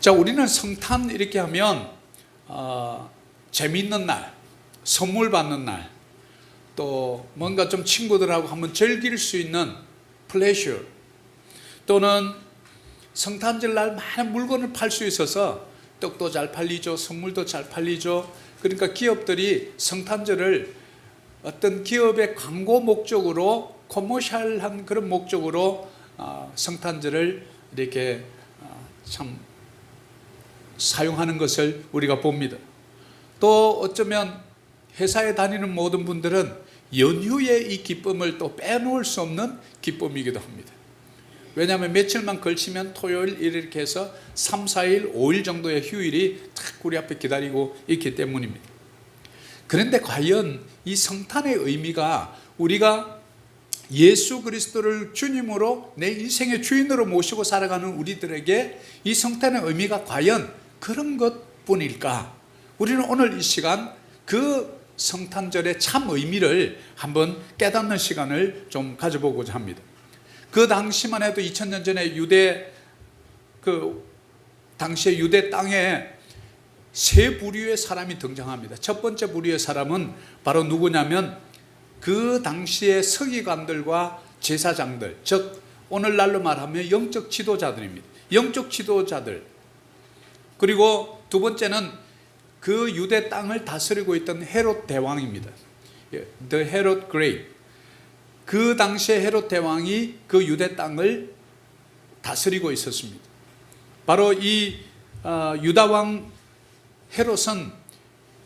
자, 우리는 성탄 이렇게 하면 재미있는 날, 선물 받는 날, 또 뭔가 좀 친구들하고 한번 즐길 수 있는 플레이셔, 또는 성탄절 날 많은 물건을 팔 수 있어서 떡도 잘 팔리죠, 선물도 잘 팔리죠. 그러니까 기업들이 성탄절을 어떤 기업의 광고 목적으로, 커머셜한 그런 목적으로 성탄절을 이렇게 참 사용하는 것을 우리가 봅니다. 또 어쩌면 회사에 다니는 모든 분들은 연휴의 이 기쁨을 또 빼놓을 수 없는 기쁨이기도 합니다. 왜냐하면 며칠만 걸치면 토요일 이렇게 해서 3, 4일, 5일 정도의 휴일이 딱 우리 앞에 기다리고 있기 때문입니다. 그런데 과연 이 성탄의 의미가, 우리가 예수 그리스도를 주님으로 내 인생의 주인으로 모시고 살아가는 우리들에게 이 성탄의 의미가 과연 그런 것뿐일까? 우리는 오늘 이 시간 그 성탄절의 참 의미를 한번 깨닫는 시간을 좀 가져보고자 합니다. 그 당시만 해도 2000년 전에 당시의 유대 땅에 세 부류의 사람이 등장합니다. 첫 번째 부류의 사람은 바로 누구냐면 그 당시의 서기관들과 제사장들, 즉 오늘날로 말하면 영적 지도자들입니다. 영적 지도자들. 그리고 두 번째는 그 유대 땅을 다스리고 있던 헤롯 대왕입니다. The Herod Great. 그 당시에 헤롯 대왕이 그 유대 땅을 다스리고 있었습니다. 바로 이 유다 왕 헤롯은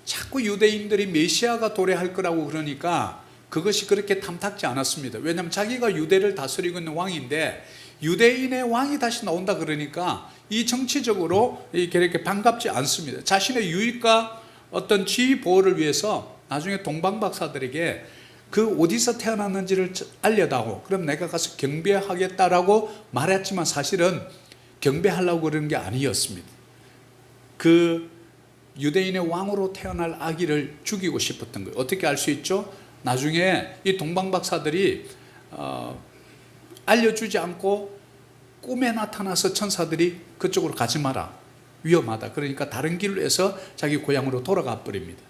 자꾸 유대인들이 메시아가 도래할 거라고 그러니까 그것이 그렇게 탐탁지 않았습니다. 왜냐하면 자기가 유대를 다스리고 있는 왕인데 유대인의 왕이 다시 나온다 그러니까 이 정치적으로 이렇게 반갑지 않습니다. 자신의 유익과 어떤 지위 보호를 위해서 나중에 동방박사들에게 그 어디서 태어났는지를 알려다오, 그럼 내가 가서 경배하겠다라고 말했지만 사실은 경배하려고 그러는 게 아니었습니다. 그 유대인의 왕으로 태어날 아기를 죽이고 싶었던 거예요. 어떻게 알 수 있죠? 나중에 이 동방박사들이 알려주지 않고 꿈에 나타나서 천사들이 그쪽으로 가지 마라, 위험하다, 그러니까 다른 길로 해서 자기 고향으로 돌아가 버립니다.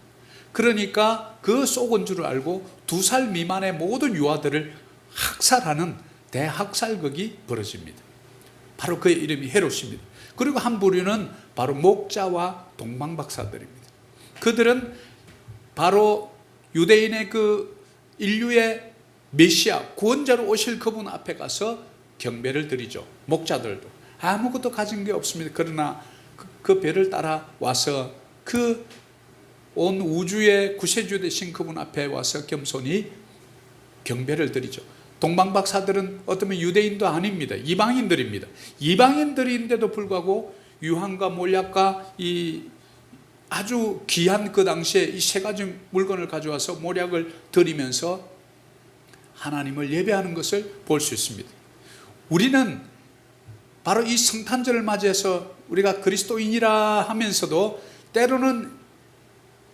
그러니까 그 쏘은 줄 알고 2살 미만의 모든 유아들을 학살하는 대학살극이 벌어집니다. 바로 그의 이름이 헤롯입니다. 그리고 한 부류는 바로 목자와 동방박사들입니다. 그들은 바로 유대인의 그 인류의 메시아, 구원자로 오실 그분 앞에 가서 경배를 드리죠. 목자들도 아무것도 가진 게 없습니다. 그러나 그 배를 따라 와서 그 온 우주의 구세주 되신 그분 앞에 와서 겸손히 경배를 드리죠. 동방박사들은 어쩌면 유대인도 아닙니다. 이방인들입니다. 이방인들인데도 불구하고 유황과 몰약과 이 아주 귀한 그 당시에 이 세 가지 물건을 가져와서 몰약을 드리면서 하나님을 예배하는 것을 볼 수 있습니다. 우리는 바로 이 성탄절을 맞이해서 우리가 그리스도인이라 하면서도 때로는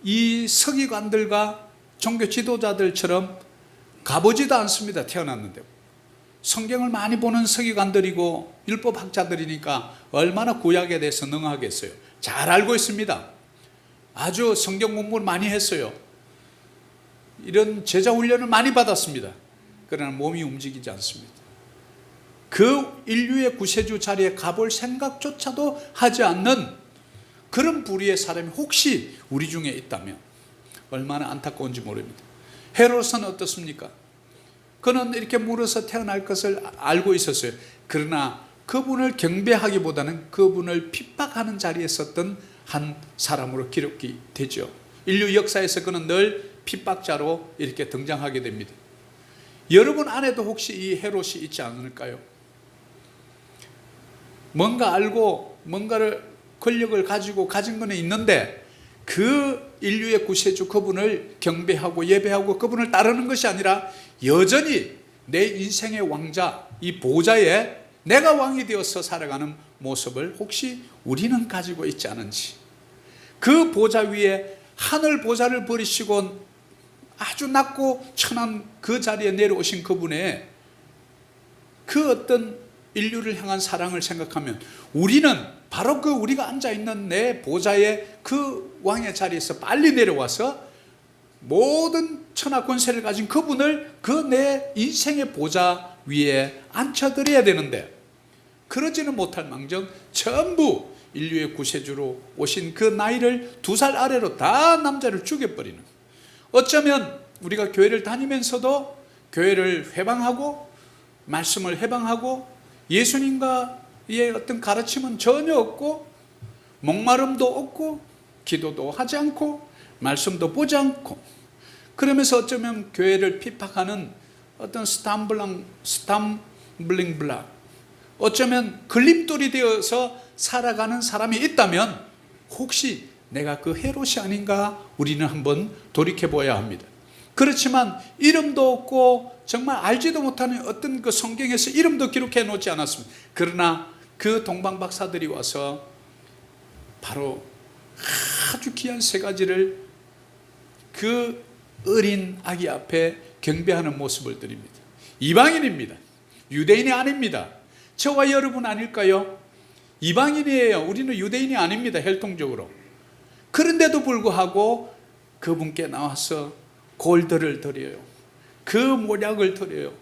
이 서기관들과 종교 지도자들처럼 가보지도 않습니다. 태어났는데 성경을 많이 보는 서기관들이고 율법학자들이니까 얼마나 구약에 대해서 능하겠어요. 잘 알고 있습니다. 아주 성경 공부를 많이 했어요. 이런 제자 훈련을 많이 받았습니다. 그러나 몸이 움직이지 않습니다. 그 인류의 구세주 자리에 가볼 생각조차도 하지 않는 그런 부류의 사람이 혹시 우리 중에 있다면 얼마나 안타까운지 모릅니다. 헤롯은 어떻습니까? 그는 이렇게 물어서 태어날 것을 알고 있었어요. 그러나 그분을 경배하기보다는 그분을 핍박하는 자리에 섰던 한 사람으로 기록이 되죠. 인류 역사에서 그는 늘 핍박자로 이렇게 등장하게 됩니다. 여러분 안에도 혹시 이 헤롯이 있지 않을까요? 뭔가 알고 뭔가를 권력을 가지고 가진 건 있는데 그 인류의 구세주 그분을 경배하고 예배하고 그분을 따르는 것이 아니라 여전히 내 인생의 왕자, 이 보좌에 내가 왕이 되어서 살아가는 모습을 혹시 우리는 가지고 있지 않은지, 그 보좌 위에 하늘 보좌를 버리시고 아주 낮고 천한 그 자리에 내려오신 그분의 그 어떤 인류를 향한 사랑을 생각하면 우리는 바로 그 우리가 앉아있는 내 보좌의 그 왕의 자리에서 빨리 내려와서 모든 천하 권세를 가진 그분을 그 내 인생의 보좌 위에 앉혀드려야 되는데, 그러지는 못할 망정 전부 인류의 구세주로 오신 그 나이를 2살 아래로 다 남자를 죽여버리는, 어쩌면 우리가 교회를 다니면서도 교회를 회방하고 말씀을 회방하고 예수님과의 어떤 가르침은 전혀 없고 목마름도 없고 기도도 하지 않고 말씀도 보지 않고, 그러면서 어쩌면 교회를 핍박하는 어떤 스탬블링 블락, 어쩌면 걸림돌이 되어서 살아가는 사람이 있다면 혹시 내가 그 헤롯이 아닌가 우리는 한번 돌이켜봐야 합니다. 그렇지만 이름도 없고 정말 알지도 못하는 어떤 그 성경에서 이름도 기록해 놓지 않았습니다. 그러나 그 동방박사들이 와서 바로 아주 귀한 3가지를 그 어린 아기 앞에 경배하는 모습을 드립니다. 이방인입니다. 유대인이 아닙니다. 저와 여러분 아닐까요? 이방인이에요. 우리는 유대인이 아닙니다. 혈통적으로. 그런데도 불구하고 그분께 나와서 골드를 드려요. 그 모략을 드려요.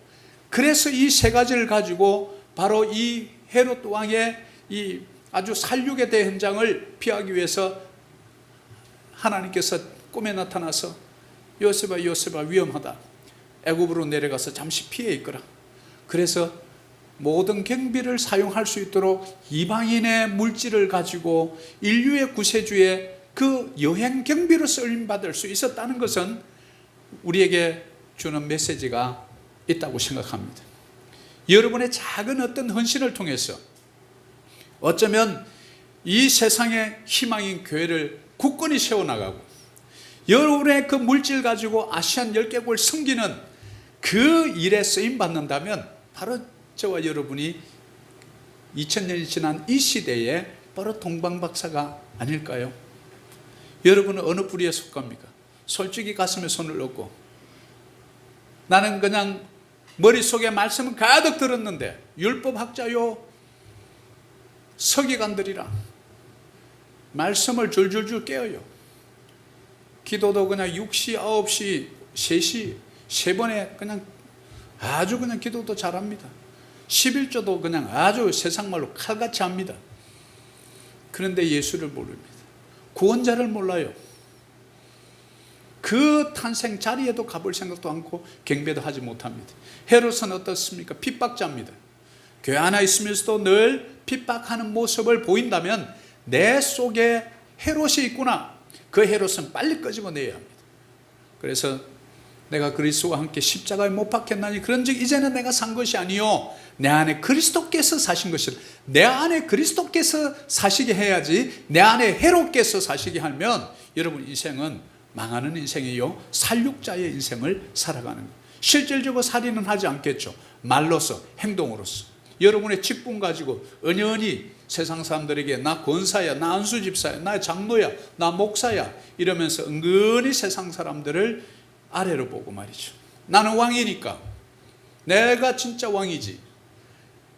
그래서 이 3가지를 가지고 바로 이 헤롯 왕의 이 아주 살육의 대현장을 피하기 위해서 하나님께서 꿈에 나타나서 요셉아 위험하다. 애굽으로 내려가서 잠시 피해 있거라. 그래서 모든 경비를 사용할 수 있도록 이방인의 물질을 가지고 인류의 구세주의 그 여행 경비로 쓰임받을 수 있었다는 것은 우리에게 주는 메시지가 있다고 생각합니다. 여러분의 작은 어떤 헌신을 통해서 어쩌면 이 세상의 희망인 교회를 굳건히 세워나가고, 여러분의 그 물질 가지고 아시안 10개국을 섬기는 그 일에 쓰임받는다면 바로 저와 여러분이 2000년이 지난 이 시대에 바로 동방박사가 아닐까요? 여러분은 어느 부류에 속합니까? 솔직히 가슴에 손을 얹고, 나는 그냥 머릿속에 말씀은 가득 들었는데 율법학자요 서기관들이라 말씀을 줄줄줄 깨어요. 기도도 그냥 6시, 9시, 3시 3번에 그냥 아주 그냥 기도도 잘합니다. 11조도 그냥 아주 세상말로 칼같이 합니다. 그런데 예수를 모릅니다. 구원자를 몰라요. 그 탄생 자리에도 가볼 생각도 않고 경배도 하지 못합니다. 헤롯은 어떻습니까? 핍박자입니다. 교회 안에 있으면서도 늘 핍박하는 모습을 보인다면 내 속에 헤롯이 있구나. 그 헤롯은 빨리 끄집어내야 합니다. 그래서 내가 그리스도와 함께 십자가에 못 박혔나니 그런즉 이제는 내가 산 것이 아니요 내 안에 그리스도께서 사신 것이라. 내 안에 그리스도께서 사시게 해야지 내 안에 헤롯께서 사시게 하면 여러분 인생은 망하는 인생이요 살육자의 인생을 살아가는 거예요. 실질적으로 살인은 하지 않겠죠. 말로서 행동으로서 여러분의 직분 가지고 은연히 세상 사람들에게 나 권사야, 나 안수집사야, 나 장로야, 나 목사야 이러면서 은근히 세상 사람들을 아래로 보고 말이죠. 나는 왕이니까 내가 진짜 왕이지.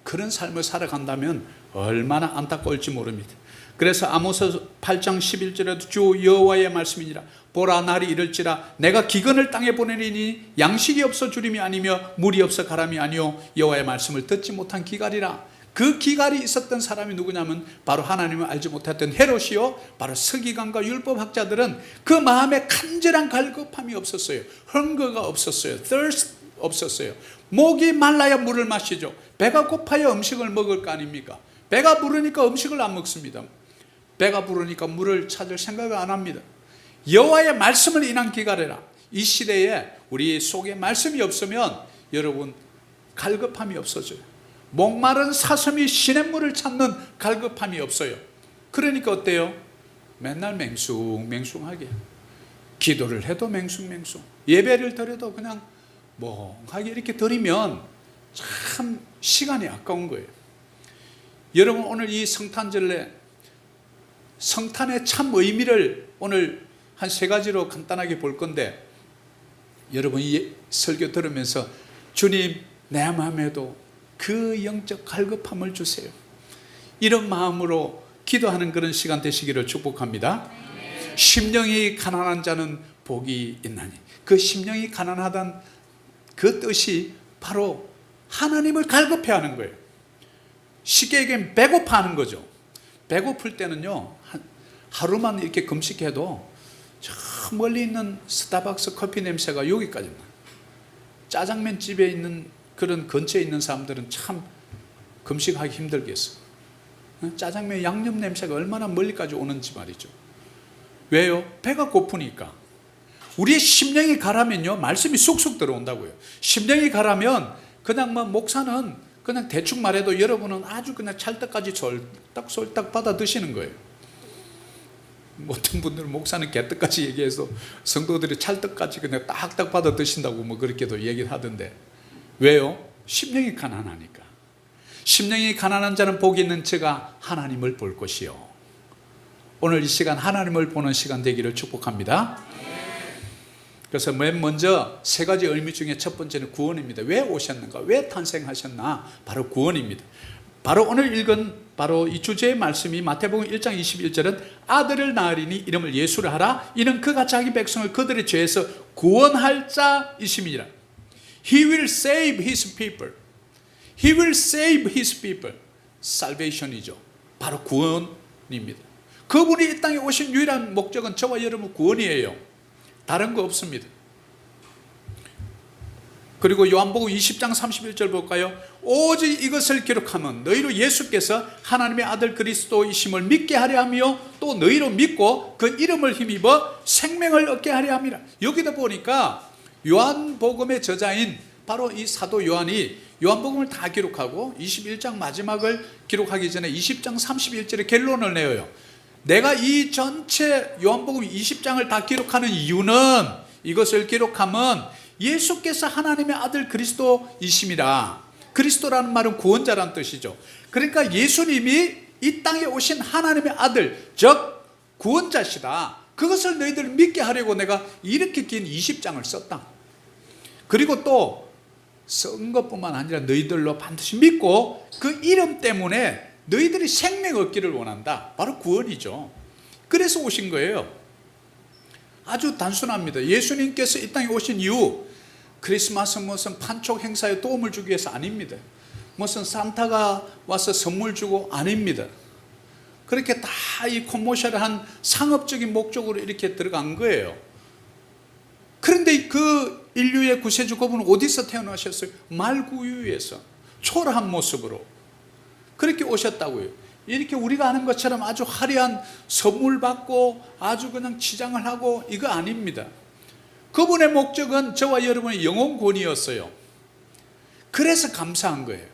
그런 삶을 살아간다면 얼마나 안타까울지 모릅니다. 그래서 아모스 8장 11절에도 주 여호와의 말씀이니라. 보라 날이 이를지라 내가 기근을 땅에 보내리니 양식이 없어 주림이 아니며 물이 없어 가람이 아니요 여호와의 말씀을 듣지 못한 기갈이라. 그 기갈이 있었던 사람이 누구냐면 바로 하나님을 알지 못했던 헤롯이요 바로 서기관과 율법학자들은 그 마음에 간절한 갈급함이 없었어요. 헝거가 없었어요. thirst 없었어요. 목이 말라야 물을 마시죠. 배가 고파야 음식을 먹을 거 아닙니까? 배가 부르니까 음식을 안 먹습니다. 배가 부르니까 물을 찾을 생각을 안 합니다. 여호와의 말씀을 인한 기갈해라. 이 시대에 우리 속에 말씀이 없으면 여러분 갈급함이 없어져요. 목마른 사슴이 시냇물을 찾는 갈급함이 없어요. 그러니까 어때요? 맨날 맹숭맹숭하게 기도를 해도 맹숭맹숭, 예배를 드려도 그냥 멍하게 이렇게 드리면 참 시간이 아까운 거예요. 여러분 오늘 이 성탄절에 성탄의 참 의미를 오늘 한 3가지로 간단하게 볼 건데, 여러분 이 설교 들으면서 주님 내 마음에도 그 영적 갈급함을 주세요. 이런 마음으로 기도하는 그런 시간 되시기를 축복합니다. 심령이 가난한 자는 복이 있나니, 그 심령이 가난하다는 그 뜻이 바로 하나님을 갈급해하는 거예요. 쉽게 얘기하면 배고파하는 거죠. 배고플 때는요, 하루만 이렇게 금식해도 저 멀리 있는 스타벅스 커피 냄새가 여기까지 나요. 짜장면 집에 있는 그런 근처에 있는 사람들은 참 금식하기 힘들겠어. 짜장면 양념 냄새가 얼마나 멀리까지 오는지 말이죠. 왜요? 배가 고프니까. 우리의 심령이 가라면요, 말씀이 쑥쑥 들어온다고요. 심령이 가라면 그냥 목사는 그냥 대충 말해도 여러분은 아주 그냥 찰떡까지 솔딱 받아 드시는 거예요. 어떤 분들은 목사는 개떡까지 얘기해서 성도들이 찰떡까지 그냥 딱딱 받아 드신다고 그렇게도 얘기를 하던데, 왜요? 심령이 가난하니까. 심령이 가난한 자는 복이 있는 자가 하나님을 볼 것이요. 오늘 이 시간 하나님을 보는 시간 되기를 축복합니다. 그래서 맨 먼저 세 가지 의미 중에 첫 번째는 구원입니다. 왜 오셨는가? 왜 탄생하셨나? 바로 구원입니다. 바로 오늘 읽은 바로 이 주제의 말씀이 마태복음 1장 21절은 아들을 낳으리니 이름을 예수를 하라. 이는 그가 자기 백성을 그들의 죄에서 구원할 자이심이라. He will save his people. He will save his people. Salvation이죠. 바로 구원입니다. 그분이 이 땅에 오신 유일한 목적은 저와 여러분 구원이에요. 다른 거 없습니다. 그리고 요한복음 20장 31절 볼까요? 오직 이것을 기록하면 너희로 예수께서 하나님의 아들 그리스도이심을 믿게 하려 하며 또 너희로 믿고 그 이름을 힘입어 생명을 얻게 하려 함이라. 여기다 보니까 요한복음의 저자인 바로 이 사도 요한이 요한복음을 다 기록하고 21장 마지막을 기록하기 전에 20장 31절에 결론을 내어요. 내가 이 전체 요한복음 20장을 다 기록하는 이유는, 이것을 기록하면 예수께서 하나님의 아들 그리스도이심이라. 그리스도라는 말은 구원자라는 뜻이죠. 그러니까 예수님이 이 땅에 오신 하나님의 아들, 즉 구원자시다. 그것을 너희들 믿게 하려고 내가 이렇게 긴 20장을 썼다. 그리고 또 쓴 것뿐만 아니라 너희들로 반드시 믿고 그 이름 때문에 너희들이 생명 얻기를 원한다. 바로 구원이죠. 그래서 오신 거예요. 아주 단순합니다. 예수님께서 이 땅에 오신 이유, 크리스마스 무슨 판촉 행사에 도움을 주기 위해서 아닙니다. 무슨 산타가 와서 선물 주고 아닙니다. 그렇게 다 이 커머셜한 상업적인 목적으로 이렇게 들어간 거예요. 그런데 그 인류의 구세주 그분은 어디서 태어나셨어요? 말구유에서 초라한 모습으로 그렇게 오셨다고요. 이렇게 우리가 아는 것처럼 아주 화려한 선물 받고 아주 그냥 치장을 하고 이거 아닙니다. 그분의 목적은 저와 여러분의 영혼 구원이었어요. 그래서 감사한 거예요.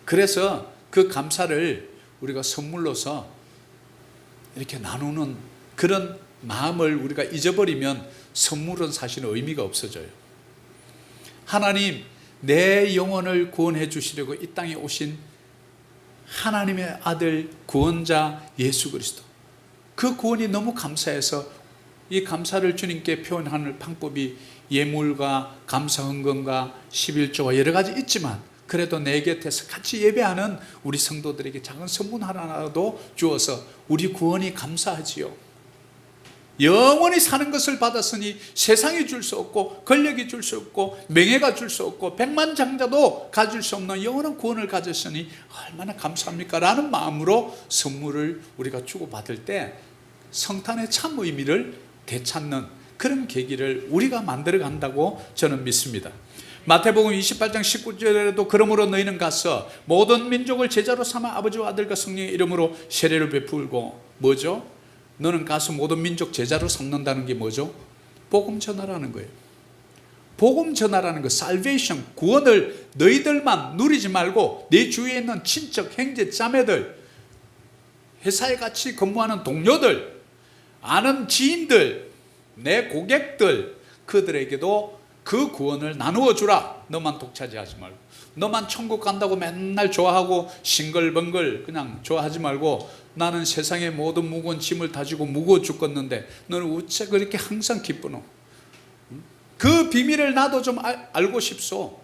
그래서 그 감사를 우리가 선물로서 이렇게 나누는 그런 마음을 우리가 잊어버리면 선물은 사실은 의미가 없어져요. 하나님, 내 영혼을 구원해 주시려고 이 땅에 오신 하나님의 아들 구원자 예수 그리스도, 그 구원이 너무 감사해서 이 감사를 주님께 표현하는 방법이 예물과 감사 헌금과 11조와 여러 가지 있지만, 그래도 내 곁에서 같이 예배하는 우리 성도들에게 작은 선물 하나라도 주어서 우리 구원이 감사하지요. 영원히 사는 것을 받았으니 세상이 줄 수 없고 권력이 줄 수 없고 명예가 줄 수 없고 백만장자도 가질 수 없는 영원한 구원을 가졌으니 얼마나 감사합니까? 라는 마음으로 선물을 우리가 주고받을 때 성탄의 참 의미를 되찾는 그런 계기를 우리가 만들어 간다고 저는 믿습니다. 마태복음 28장 19절에도 그러므로 너희는 가서 모든 민족을 제자로 삼아 아버지와 아들과 성령의 이름으로 세례를 베풀고, 뭐죠? 너는 가서 모든 민족 제자로 삼는다는 게 뭐죠? 복음 전하라는 거예요. 복음 전하라는 거, salvation, 구원을 너희들만 누리지 말고 내 주위에 있는 친척, 형제, 자매들, 회사에 같이 근무하는 동료들, 아는 지인들, 내 고객들, 그들에게도 그 구원을 나누어 주라. 너만 독차지하지 말고, 너만 천국 간다고 맨날 좋아하고 싱글벙글 그냥 좋아하지 말고, 나는 세상의 모든 무거운 짐을 다지고 무거워 죽겠는데 너는 어째 그렇게 항상 기쁘노? 그 비밀을 나도 좀 알고 싶소.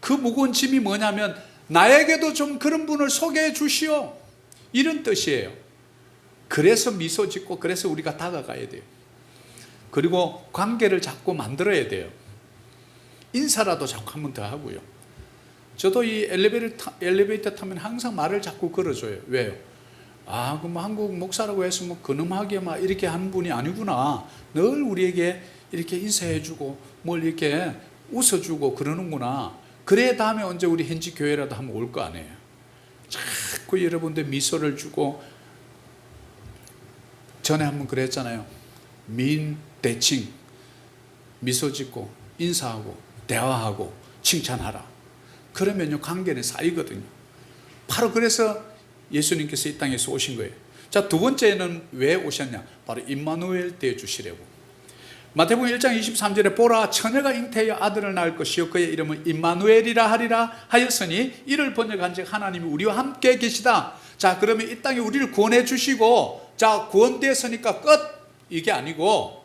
그 무거운 짐이 뭐냐면 나에게도 좀 그런 분을 소개해 주시오. 이런 뜻이에요. 그래서 미소 짓고 그래서 우리가 다가가야 돼요. 그리고 관계를 자꾸 만들어야 돼요. 인사라도 자꾸 한 번 더 하고요. 저도 이 엘리베이터 타면 항상 말을 자꾸 걸어줘요. 왜요? 그럼 한국 목사라고 해서 근엄하게 막 이렇게 하는 분이 아니구나. 늘 우리에게 이렇게 인사해주고 뭘 이렇게 웃어주고 그러는구나. 그래 다음에 언제 우리 현지 교회라도 한번 올 거 아니에요. 자꾸 여러분들 미소를 주고, 전에 한번 그랬잖아요. 대칭, 미소 짓고 인사하고 대화하고 칭찬하라. 그러면요 관계는 쌓이거든요. 바로 그래서 예수님께서 이 땅에서 오신 거예요. 자, 두 번째는 왜 오셨냐? 바로 임마누엘 되어 주시려고. 마태복음 1장 23절에 보라 처녀가 잉태하여 아들을 낳을 것이요 그의 이름은 임마누엘이라 하리라 하였으니 이를 번역한즉 하나님이 우리와 함께 계시다. 자, 그러면 이 땅에 우리를 구원해 주시고, 자, 구원되었으니까 끝, 이게 아니고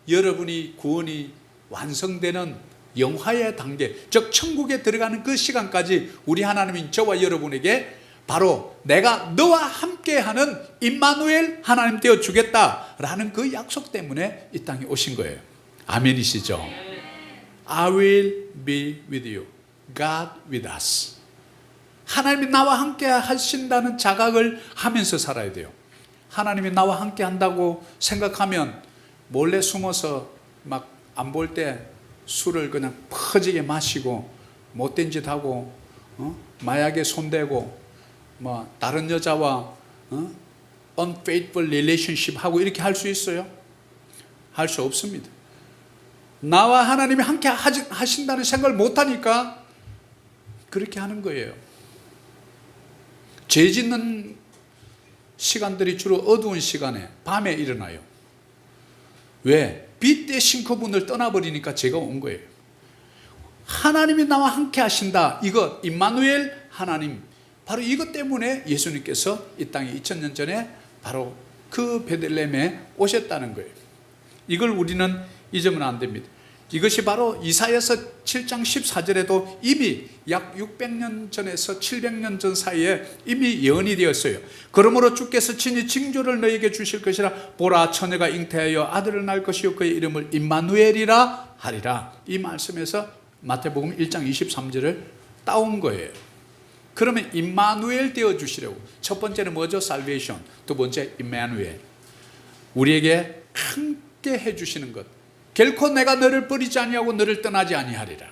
여러분이 구원이 완성되는 영화의 단계, 즉 천국에 들어가는 그 시간까지 우리 하나님인 저와 여러분에게 바로 내가 너와 함께하는 임마누엘 하나님 되어 주겠다라는 그 약속 때문에 이 땅에 오신 거예요. 아멘이시죠? I will be with you. God with us. 하나님이 나와 함께 하신다는 자각을 하면서 살아야 돼요. 하나님이 나와 함께 한다고 생각하면 몰래 숨어서 막 안 볼 때 술을 그냥 퍼지게 마시고 못된 짓 하고 마약에 손대고 다른 여자와 unfaithful relationship 하고 이렇게 할 수 있어요? 할 수 없습니다. 나와 하나님이 함께 하신다는 생각을 못하니까 그렇게 하는 거예요. 죄 짓는 시간들이 주로 어두운 시간에 밤에 일어나요. 왜? 빛 대신 그분을 떠나버리니까 죄가 온 거예요. 하나님이 나와 함께 하신다, 이것 임마누엘 하나님, 바로 이것 때문에 예수님께서 이 땅에 2000년 전에 바로 그 베들레헴에 오셨다는 거예요. 이걸 우리는 잊으면 안 됩니다. 이것이 바로 이사야서 7장 14절에도 이미 약 600년 전에서 700년 전 사이에 이미 예언이 되었어요. 그러므로 주께서 친히 징조를 너에게 주실 것이라. 보라 처녀가 잉태하여 아들을 낳을 것이요 그의 이름을 임마누엘이라 하리라. 이 말씀에서 마태복음 1장 23절을 따온 거예요. 그러면 임마누엘 되어 주시려고. 첫 번째는 뭐죠? 살베이션. 두 번째 임마누엘. 우리에게 함께 해 주시는 것. 결코 내가 너를 버리지 아니하고 너를 떠나지 아니하리라.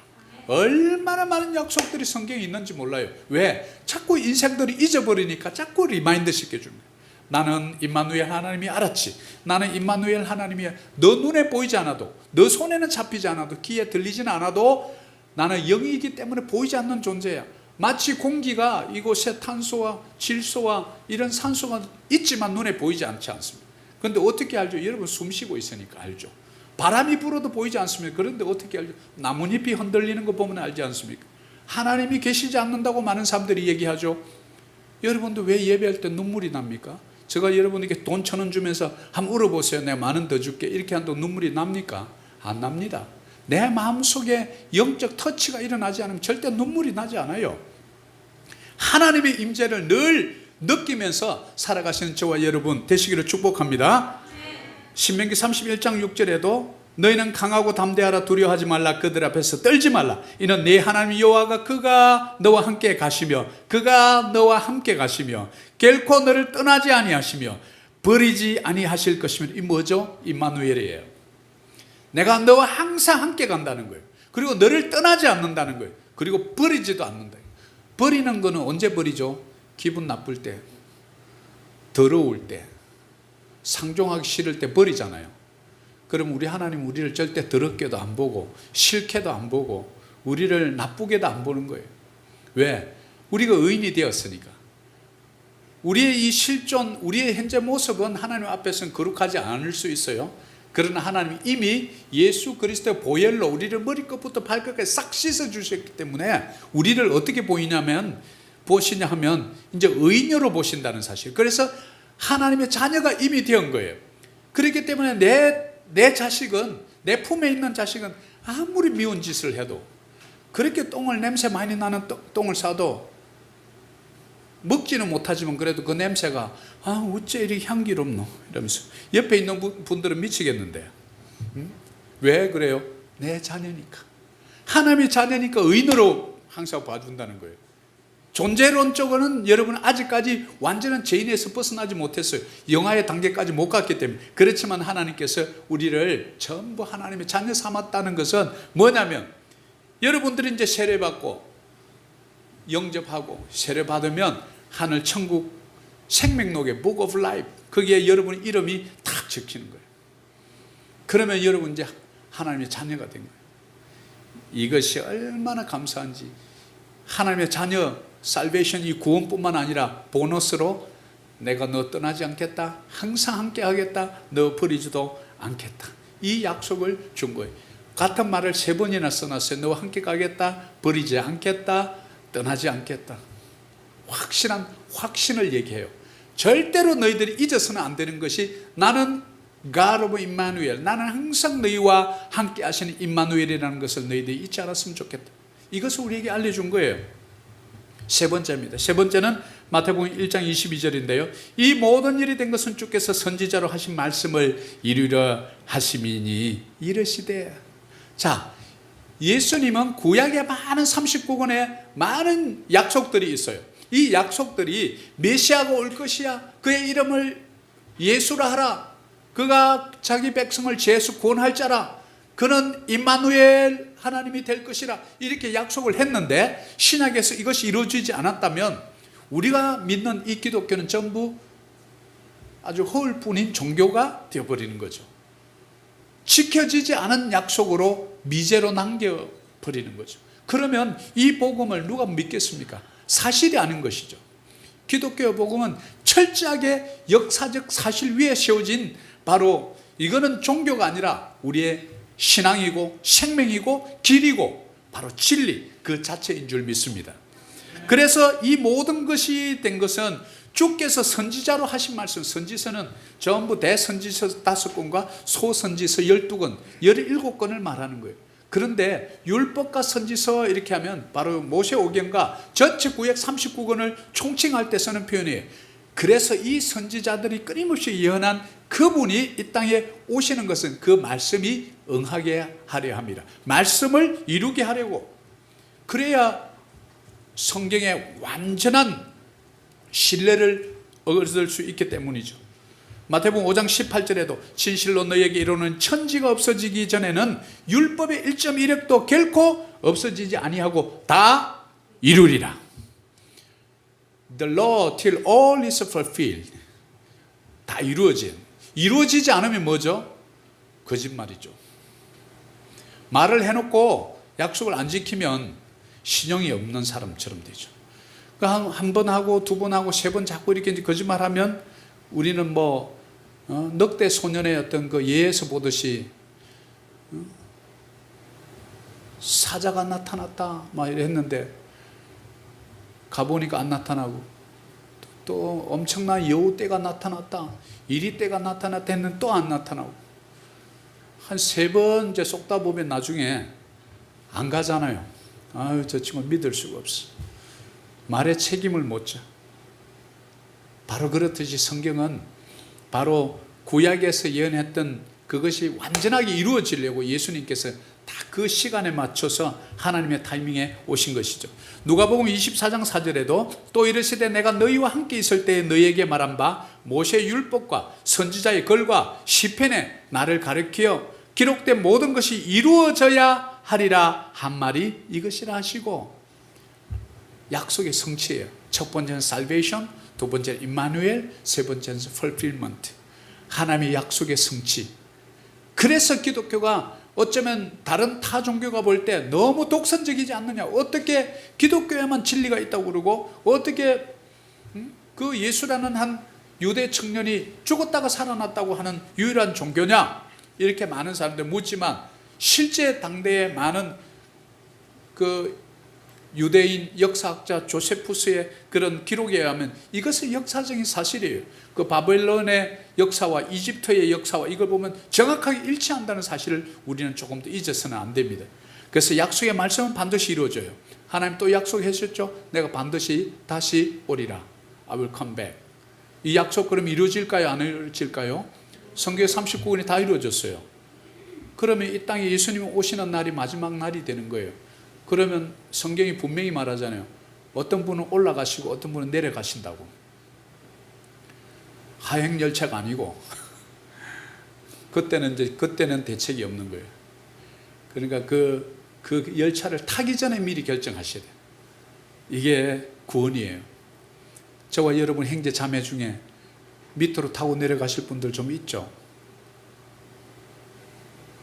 얼마나 많은 약속들이 성경에 있는지 몰라요. 왜? 자꾸 인생들이 잊어버리니까 자꾸 리마인드 시켜줍니다. 나는 임마누엘 하나님이 알았지. 나는 임마누엘 하나님이 너 눈에 보이지 않아도, 너 손에는 잡히지 않아도, 귀에 들리지는 않아도 나는 영이기 때문에 보이지 않는 존재야. 마치 공기가 이곳에 탄소와 질소와 이런 산소가 있지만 눈에 보이지 않지 않습니다. 그런데 어떻게 알죠? 여러분 숨 쉬고 있으니까 알죠. 바람이 불어도 보이지 않습니까? 그런데 어떻게 알죠? 나뭇잎이 흔들리는 거 보면 알지 않습니까? 하나님이 계시지 않는다고 많은 사람들이 얘기하죠. 여러분도 왜 예배할 때 눈물이 납니까? 제가 여러분에게 돈 1,000원 주면서 한번 울어보세요. 내가 10,000원 더 줄게. 이렇게 한다고 눈물이 납니까? 안 납니다. 내 마음속에 영적 터치가 일어나지 않으면 절대 눈물이 나지 않아요. 하나님의 임재를 늘 느끼면서 살아가시는 저와 여러분 되시기를 축복합니다. 신명기 31장 6절에도 너희는 강하고 담대하라. 두려워하지 말라. 그들 앞에서 떨지 말라. 이는 네 하나님 여호와가 그가 너와 함께 가시며 그가 너와 함께 가시며 결코 너를 떠나지 아니하시며 버리지 아니하실 것이며. 이 뭐죠? 임마누엘이에요. 내가 너와 항상 함께 간다는 거예요. 그리고 너를 떠나지 않는다는 거예요. 그리고 버리지도 않는다. 버리는 거는 언제 버리죠? 기분 나쁠 때, 더러울 때, 상종하기 싫을 때 버리잖아요. 그럼 우리 하나님 우리를 절대 더럽게도 안 보고 싫게도 안 보고 우리를 나쁘게도 안 보는 거예요. 왜? 우리가 의인이 되었으니까. 우리의 이 실존, 우리의 현재 모습은 하나님 앞에서는 거룩하지 않을 수 있어요. 그러나 하나님이 이미 예수 그리스도의 보혈로 우리를 머리끝부터 발끝까지 싹 씻어주셨기 때문에 우리를 어떻게 보시냐 하면 이제 의인으로 보신다는 사실. 그래서 하나님의 자녀가 이미 된 거예요. 그렇기 때문에 내 자식은, 내 품에 있는 자식은 아무리 미운 짓을 해도, 그렇게 냄새 많이 나는 똥을 싸도 먹지는 못하지만 그래도 그 냄새가 어째 이렇게 향기롭노 이러면서 옆에 있는 분들은 미치겠는데. 왜 그래요? 내 자녀니까. 하나님의 자녀니까 의인으로 항상 봐준다는 거예요. 존재론적으로는 여러분 아직까지 완전한 죄인에서 벗어나지 못했어요. 영화의 단계까지 못 갔기 때문에. 그렇지만 하나님께서 우리를 전부 하나님의 자녀 삼았다는 것은 뭐냐면, 여러분들이 이제 세례받고 영접하고 세례받으면 하늘 천국 생명록의 Book of Life, 거기에 여러분 이름이 딱 적히는 거예요. 그러면 여러분 이제 하나님의 자녀가 된 거예요. 이것이 얼마나 감사한지. 하나님의 자녀 살베이션, 이 구원뿐만 아니라 보너스로 내가 너 떠나지 않겠다, 항상 함께 하겠다, 너 버리지도 않겠다, 이 약속을 준 거예요. 같은 말을 3번이나 써놨어요. 너와 함께 가겠다, 버리지 않겠다, 떠나지 않겠다. 확실한 확신을 얘기해요. 절대로 너희들이 잊어서는 안 되는 것이, 나는 God of Emmanuel, 나는 항상 너희와 함께 하시는 임마누엘이라는 것을 너희들이 잊지 않았으면 좋겠다. 이것을 우리에게 알려준 거예요. 세 번째입니다. 세 번째는 마태복음 1장 22절인데요. 이 모든 일이 된 것은 주께서 선지자로 하신 말씀을 이루려 하심이니 이르시되. 자, 예수님은 구약에 많은 39권의 많은 약속들이 있어요. 이 약속들이 메시아가 올 것이야, 그의 이름을 예수라 하라, 그가 자기 백성을 죄에서 구원할 자라, 그는 임마누엘 하나님이 될 것이라, 이렇게 약속을 했는데 신약에서 이것이 이루어지지 않았다면 우리가 믿는 이 기독교는 전부 아주 허울뿐인 종교가 되어버리는 거죠. 지켜지지 않은 약속으로 미제로 남겨버리는 거죠. 그러면 이 복음을 누가 믿겠습니까? 사실이 아닌 것이죠. 기독교 복음은 철저하게 역사적 사실 위에 세워진, 바로 이거는 종교가 아니라 우리의 신앙이고 생명이고 길이고 바로 진리 그 자체인 줄 믿습니다. 그래서 이 모든 것이 된 것은 주께서 선지자로 하신 말씀, 선지서는 전부 대선지서 5권과 소선지서 12권, 17권을 말하는 거예요. 그런데 율법과 선지서 이렇게 하면 바로 모세오경과 전체 구약 39권을 총칭할 때 쓰는 표현이에요. 그래서 이 선지자들이 끊임없이 예언한 그분이 이 땅에 오시는 것은 그 말씀이 응하게 하려 합니다. 말씀을 이루게 하려고. 그래야 성경의 완전한 신뢰를 얻을 수 있기 때문이죠. 마태복음 5장 18절에도 진실로 너희에게 이르는 천지가 없어지기 전에는 율법의 1.1획도 결코 없어지지 아니하고 다 이루리라. The law till all is fulfilled. 다 이루어지지 않으면 뭐죠? 거짓말이죠. 말을 해놓고 약속을 안 지키면 신용이 없는 사람처럼 되죠. 한 번 하고 2번 하고 3번 자꾸 이렇게 거짓말하면 우리는 늑대 소년의 어떤 그 예에서 보듯이 사자가 나타났다 막 이랬는데 가보니까 안 나타나고, 또 엄청난 여우 떼가 나타났다, 이리 떼가 나타났다 했는데 또 안 나타나고, 한 3번 이제 쏟다 보면 나중에 안 가잖아요. 아유, 저 친구 믿을 수가 없어. 말에 책임을 못 져. 바로 그렇듯이 성경은 바로 구약에서 예언했던 그것이 완전하게 이루어지려고 예수님께서 다 그 시간에 맞춰서 하나님의 타이밍에 오신 것이죠. 누가복음 24장 4절에도 또 이르시되 내가 너희와 함께 있을 때에 너희에게 말한 바 모세 율법과 선지자의 글과 시편에 나를 가르치어 기록된 모든 것이 이루어져야 하리라 한 말이 이것이라 하시고, 약속의 성취예요. 첫 번째는 salvation, 두 번째는 임마누엘, 세 번째는 fulfillment. 하나님의 약속의 성취. 그래서 기독교가 어쩌면 다른 타 종교가 볼 때 너무 독선적이지 않느냐, 어떻게 기독교에만 진리가 있다고 그러고, 어떻게 그 예수라는 한 유대 청년이 죽었다가 살아났다고 하는 유일한 종교냐, 이렇게 많은 사람들 묻지만, 실제 당대에 많은 그 유대인 역사학자 조세푸스의 그런 기록에 의하면 이것은 역사적인 사실이에요. 그 바벨론의 역사와 이집트의 역사와 이걸 보면 정확하게 일치한다는 사실을 우리는 조금 더 잊어서는 안 됩니다. 그래서 약속의 말씀은 반드시 이루어져요. 하나님 또 약속하셨죠. 내가 반드시 다시 오리라. I will come back. 이 약속 그럼 이루어질까요? 안 이루어질까요? 성경 39권이 다 이루어졌어요. 그러면 이 땅에 예수님이 오시는 날이 마지막 날이 되는 거예요. 그러면 성경이 분명히 말하잖아요. 어떤 분은 올라가시고 어떤 분은 내려가신다고. 하행 열차가 아니고 그때는 대책이 없는 거예요. 그러니까 그 열차를 타기 전에 미리 결정하셔야 돼요. 이게 구원이에요. 저와 여러분 형제 자매 중에 밑으로 타고 내려가실 분들 좀 있죠.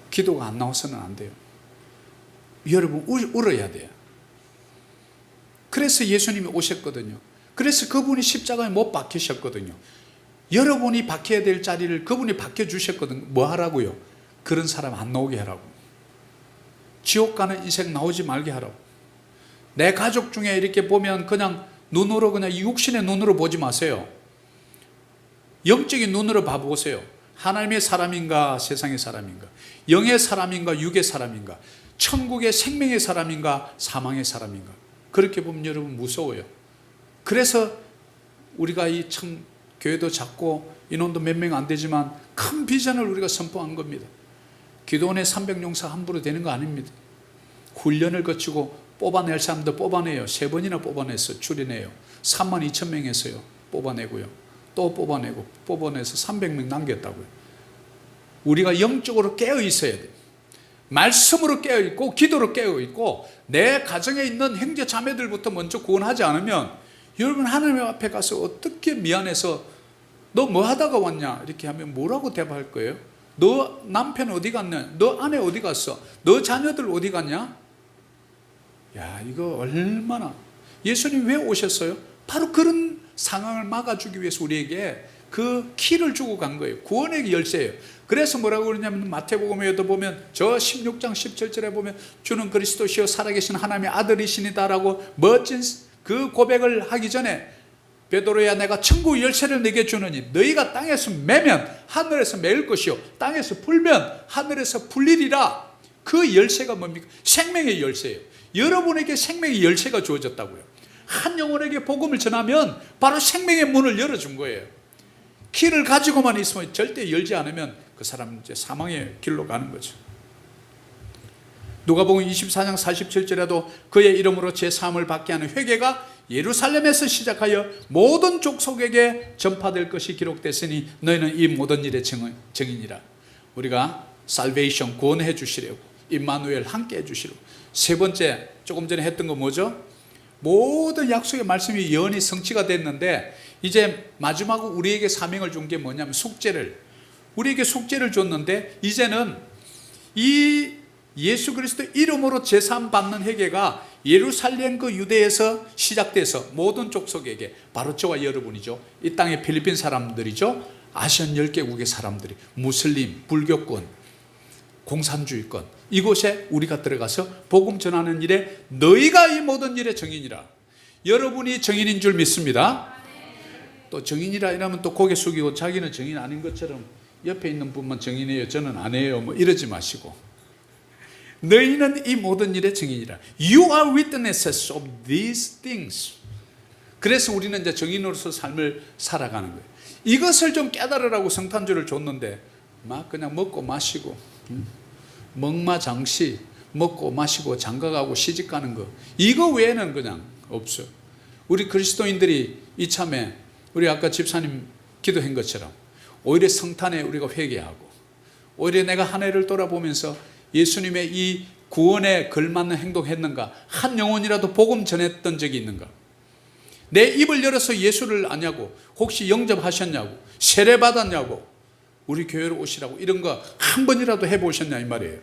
기도가 안 나와서는 안 돼요. 여러분 울어야 돼요. 그래서 예수님이 오셨거든요. 그래서 그분이 십자가에 못 박히셨거든요. 여러분이 박혀야 될 자리를 그분이 박혀주셨거든요. 뭐 하라고요? 그런 사람 안 나오게 하라고. 지옥 가는 인생 나오지 말게 하라고. 내 가족 중에 이렇게 보면 그냥 눈으로 그냥 육신의 눈으로 보지 마세요. 영적인 눈으로 봐보세요. 하나님의 사람인가 세상의 사람인가, 영의 사람인가 육의 사람인가, 천국의 생명의 사람인가 사망의 사람인가. 그렇게 보면 여러분 무서워요. 그래서 우리가 이 참 교회도 작고 인원도 몇 명 안 되지만 큰 비전을 우리가 선포한 겁니다. 기도원의 300용사 함부로 되는 거 아닙니다. 훈련을 거치고 뽑아낼 사람도 뽑아내요. 3번이나 뽑아내서 출연해요. 32,000명에서요 뽑아내고요. 또 뽑아내고 뽑아내서 300명 남겼다고요. 우리가 영적으로 깨어 있어야 돼요. 말씀으로 깨어 있고 기도로 깨어 있고 내 가정에 있는 형제 자매들부터 먼저 구원하지 않으면 여러분 하나님 앞에 가서 어떻게 미안해서 너 뭐 하다가 왔냐 이렇게 하면 뭐라고 대답할 거예요? 너 남편 어디 갔냐? 너 아내 어디 갔어? 너 자녀들 어디 갔냐? 야, 이거 얼마나. 예수님 왜 오셨어요? 바로 그런 상황을 막아주기 위해서 우리에게 그 키를 주고 간 거예요. 구원의 열쇠예요. 그래서 뭐라고 그러냐면 마태복음에도 보면 저 16장 17절에 보면 주는 그리스도시요 살아계신 하나님의 아들이시니다라고 멋진 그 고백을 하기 전에 베드로야 내가 천국 열쇠를 내게 주느니 너희가 땅에서 매면 하늘에서 매일 것이요 땅에서 풀면 하늘에서 풀리리라. 그 열쇠가 뭡니까? 생명의 열쇠예요. 여러분에게 생명의 열쇠가 주어졌다고요. 한 영혼에게 복음을 전하면 바로 생명의 문을 열어준 거예요. 키를 가지고만 있으면 절대 열지 않으면 그 사람은 이제 사망의 길로 가는 거죠. 누가복음 24장 47절에도 그의 이름으로 제3을 받게 하는 회개가 예루살렘에서 시작하여 모든 족속에게 전파될 것이 기록됐으니 너희는 이 모든 일의 증인이라. 우리가 살베이션 구원해 주시려고 임마누엘 함께 해 주시려고. 세 번째 조금 전에 했던 거 뭐죠? 모든 약속의 말씀이 예언이 성취가 됐는데 이제 마지막으로 우리에게 사명을 준 게 뭐냐면 우리에게 숙제를 줬는데 이제는 이 예수 그리스도 이름으로 제삼 받는 회개가 예루살렘 그 유대에서 시작돼서 모든 족속에게 바로 저와 여러분이죠. 이 땅의 필리핀 사람들이죠. 아시안 10개국의 사람들이 무슬림, 불교권, 공산주의권 이곳에 우리가 들어가서 복음 전하는 일에 너희가 이 모든 일의 증인이라. 여러분이 증인인 줄 믿습니다. 또 증인이라 이러면 또 고개 숙이고 자기는 증인 아닌 것처럼 옆에 있는 분만 증인이에요 저는 안 해요 뭐 이러지 마시고 너희는 이 모든 일의 증인이라. You are witnesses of these things. 그래서 우리는 이제 증인으로서 삶을 살아가는 거예요. 이것을 좀 깨달으라고 성탄주를 줬는데 막 그냥 먹고 마시고 먹마장시 먹고 마시고 장가가고 시집가는 거 이거 외에는 그냥 없어요. 우리 그리스도인들이 이참에 우리 아까 집사님 기도한 것처럼 오히려 성탄에 우리가 회개하고 오히려 내가 한 해를 돌아보면서 예수님의 이 구원에 걸맞는 행동했는가? 한 영혼이라도 복음 전했던 적이 있는가? 내 입을 열어서 예수를 아냐고, 혹시 영접하셨냐고, 세례 받았냐고, 우리 교회로 오시라고 이런 거 한 번이라도 해보셨냐 이 말이에요.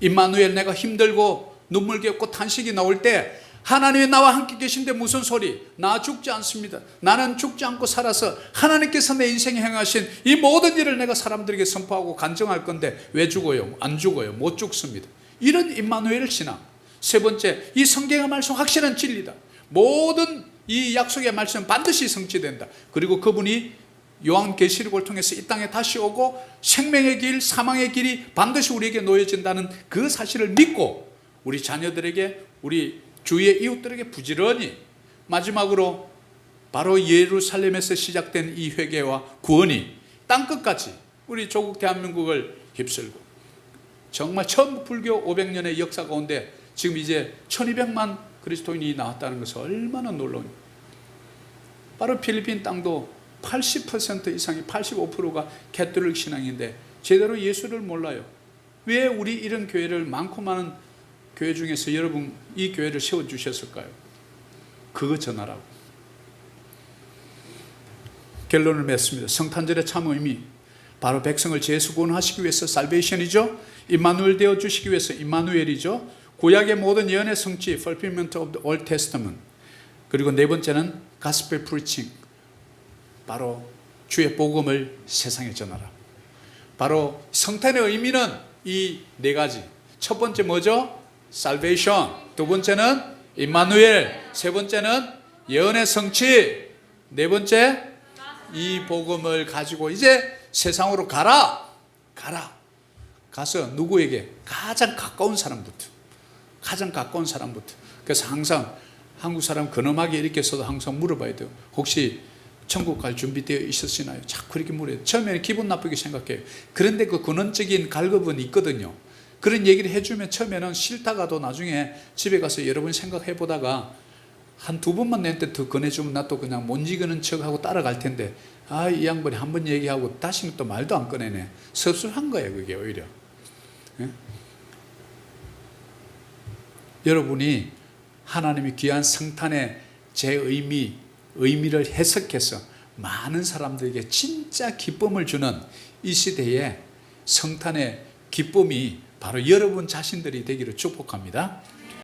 임마누엘 내가 힘들고 눈물겹고 탄식이 나올 때 하나님이 나와 함께 계신데 무슨 소리? 나 죽지 않습니다. 나는 죽지 않고 살아서 하나님께서 내 인생에 행하신 이 모든 일을 내가 사람들에게 선포하고 간증할 건데 왜 죽어요? 안 죽어요. 못 죽습니다. 이런 임마누엘 신앙. 세 번째, 이 성경의 말씀 확실한 진리다. 모든 이 약속의 말씀은 반드시 성취된다. 그리고 그분이 요한계시록을 통해서 이 땅에 다시 오고 생명의 길, 사망의 길이 반드시 우리에게 놓여진다는 그 사실을 믿고 우리 자녀들에게 우리 주위의 이웃들에게 부지런히 마지막으로 바로 예루살렘에서 시작된 이 회개와 구원이 땅끝까지 우리 조국 대한민국을 휩쓸고 정말 처음 불교 500년의 역사 가운데 지금 이제 1200만 그리스도인이 나왔다는 것은 얼마나 놀라운지. 바로 필리핀 땅도 80% 이상이 85%가 캐톨릭 신앙인데 제대로 예수를 몰라요. 왜 우리 이런 교회를 많고 많은 교회 중에서 여러분 이 교회를 세워주셨을까요? 그거 전하라고. 결론을 맺습니다. 성탄절의 참 의미, 바로 백성을 죄에서 구원하시기 위해서 살베이션이죠. 임마누엘 되어주시기 위해서 임마누엘이죠. 구약의 모든 예언의 성취, fulfillment of the Old Testament. 그리고 네 번째는 gospel preaching, 바로 주의 복음을 세상에 전하라. 바로 성탄의 의미는 이 네 가지. 첫 번째 뭐죠? salvation. 두 번째는 임마누엘. 세 번째는 예언의 성취. 네 번째 이 복음을 가지고 이제 세상으로 가라. 가서 누구에게? 가장 가까운 사람부터. 그래서 항상 한국 사람 근엄하게 이렇게 써도 항상 물어봐야 돼요. 혹시 천국 갈 준비되어 있으시나요? 자꾸 이렇게 물어요. 처음에는 기분 나쁘게 생각해요. 그런데 그 근원적인 갈급은 있거든요. 그런 얘기를 해주면 처음에는 싫다가도 나중에 집에 가서 여러 번 생각해 보다가 한 두 번만 내한테 더 권해주면 나 또 그냥 못 이기는 척하고 따라갈 텐데, 이 양반이 한 번 얘기하고 다시는 또 말도 안 꺼내네. 섭섭한 거예요, 그게 오히려. 예? 여러분이 하나님이 귀한 성탄의 제 의미를 해석해서 많은 사람들에게 진짜 기쁨을 주는 이 시대에 성탄의 기쁨이 바로 여러분 자신들이 되기를 축복합니다.